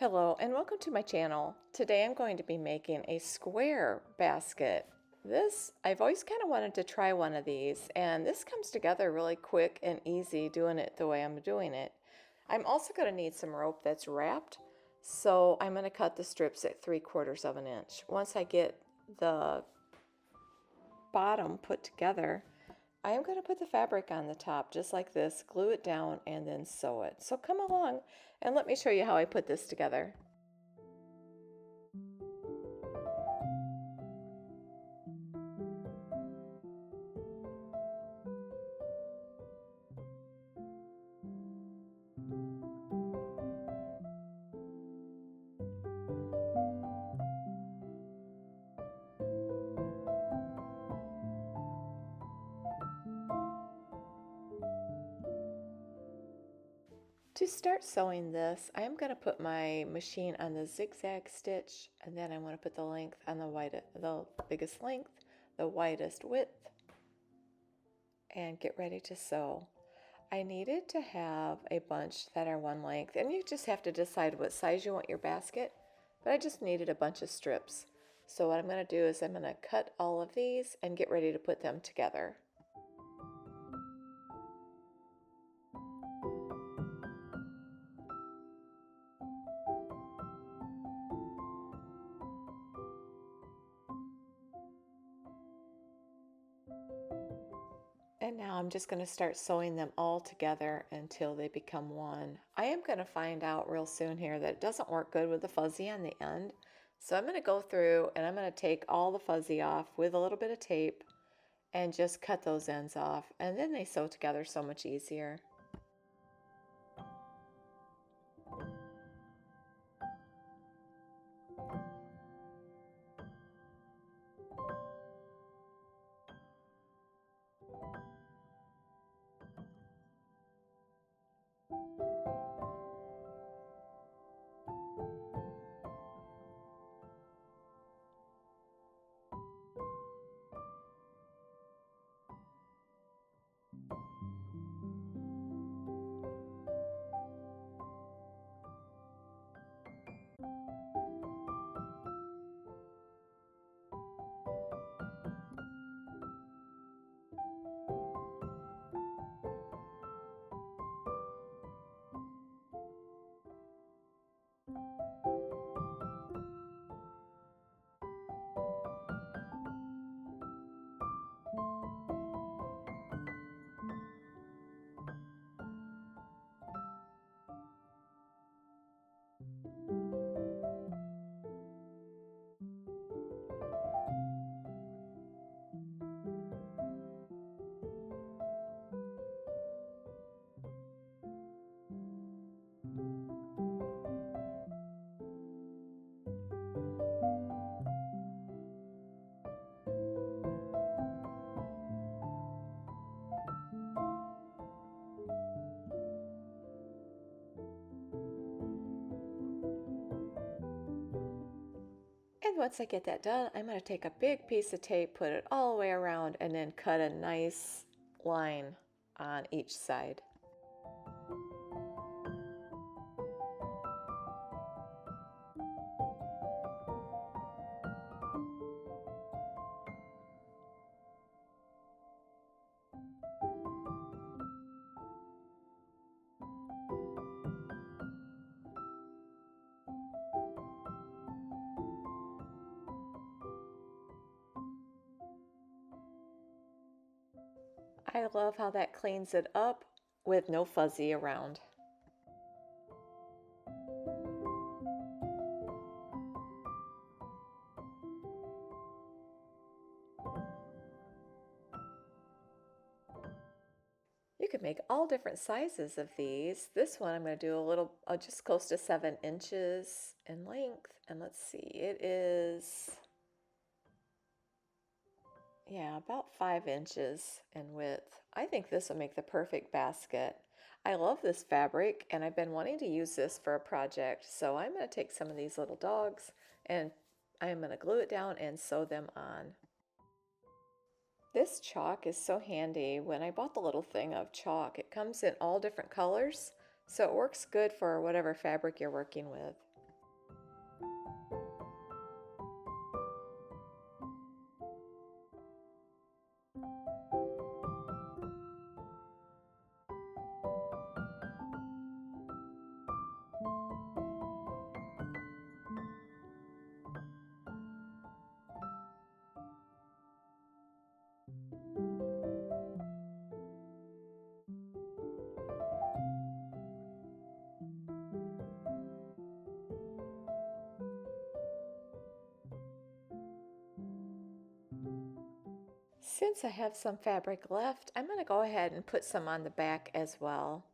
Hello and welcome to my channel. Today I'm going to be making a square basket. I've always kind of wanted to try one of these, and this comes together really quick and easy doing it the way I'm doing it. I'm also going to need some rope that's wrapped, so I'm going to cut the strips at 3/4 of an inch. Once I get the bottom put together, I am going to put the fabric on the top just like this, glue it down, and then sew it. So come along and let me show you how I put this together. To start sewing this, I am going to put my machine on the zigzag stitch, and then I want to put the length on the biggest length, the widest width, and get ready to sew. I needed to have a bunch that are one length, and you just have to decide what size you want your basket, but I just needed a bunch of strips. So what I'm going to do is I'm going to cut all of these and get ready to put them together. And now I'm just going to start sewing them all together until they become one. I am going to find out real soon here that it doesn't work good with the fuzzy on the end. So I'm going to go through and I'm going to take all the fuzzy off with a little bit of tape and just cut those ends off. And then they sew together so much easier. And once I get that done, I'm going to take a big piece of tape, put it all the way around, and then cut a nice line on each side. I love how that cleans it up with no fuzzy around. You could make all different sizes of these. This one I'm going to do a little, just close to 7 inches in length. And let's see, it is, yeah, about 5 inches in width. I think this will make the perfect basket. I love this fabric and I've been wanting to use this for a project. So I'm going to take some of these little dogs and I'm going to glue it down and sew them on. This chalk is so handy. When I bought the little thing of chalk, it comes in all different colors, so it works good for whatever fabric you're working with. Since I have some fabric left, I'm going to go ahead and put some on the back as well.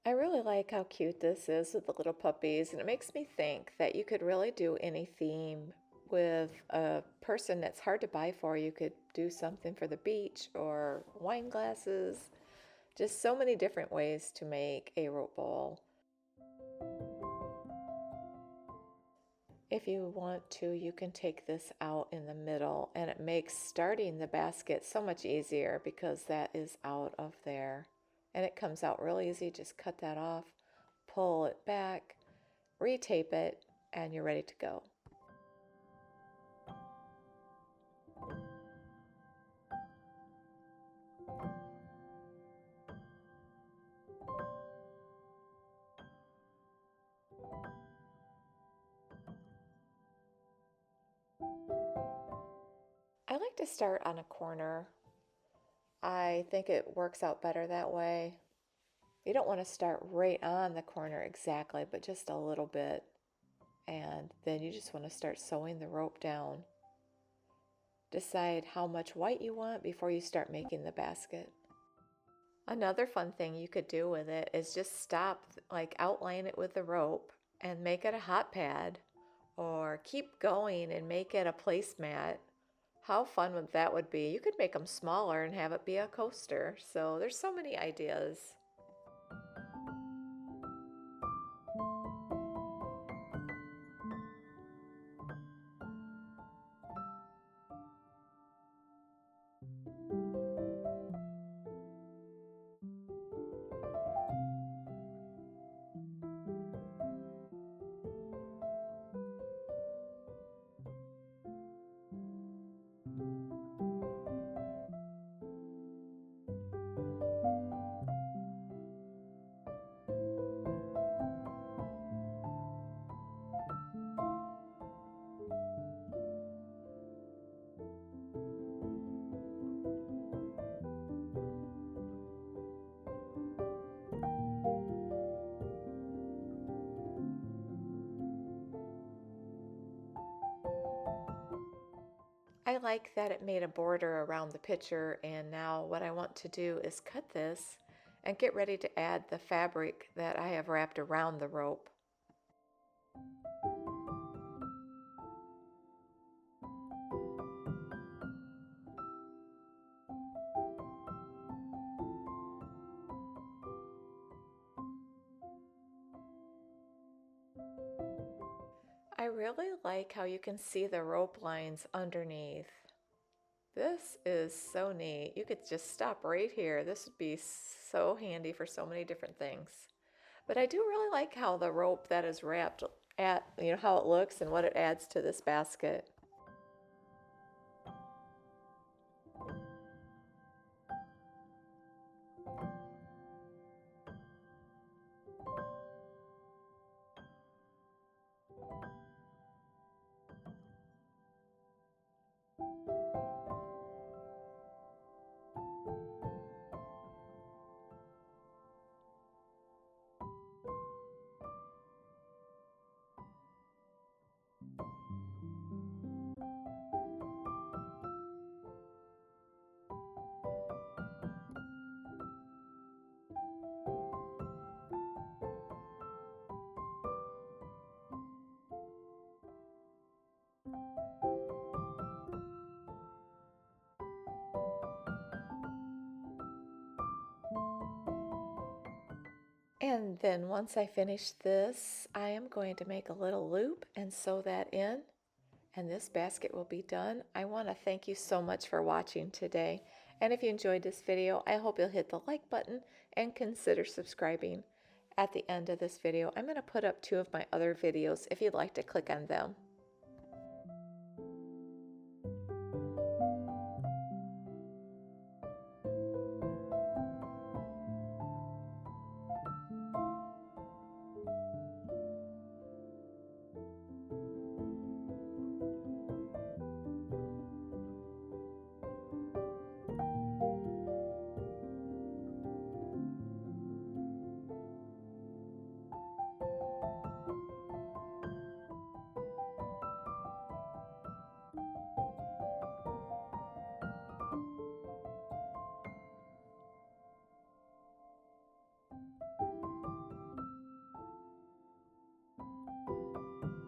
I really like how cute this is with the little puppies, and it makes me think that you could really do any theme with a person that's hard to buy for. You could do something for the beach or wine glasses, just so many different ways to make a rope bowl. If you want to, you can take this out in the middle, and it makes starting the basket so much easier because that is out of there. And it comes out real easy. Just cut that off, pull it back, retape it, and you're ready to go. I like to start on a corner. I think it works out better that way. You don't want to start right on the corner exactly, but just a little bit. And then you just want to start sewing the rope down. Decide how much white you want before you start making the basket. Another fun thing you could do with it is just stop, like outline it with the rope and make it a hot pad, or keep going and make it a placemat. How fun would that would be? You could make them smaller and have it be a coaster. So there's so many ideas. I like that it made a border around the picture, and now what I want to do is cut this and get ready to add the fabric that I have wrapped around the rope. I really like how you can see the rope lines underneath. This is so neat. You could just stop right here. This would be so handy for so many different things. But I do really like how the rope that is wrapped at, how it looks and what it adds to this basket. And then once I finish this, I am going to make a little loop and sew that in, and this basket will be done. I want to thank you so much for watching today. And if you enjoyed this video, I hope you'll hit the like button and consider subscribing. At the end of this video, I'm going to put up 2 of my other videos if you'd like to click on them.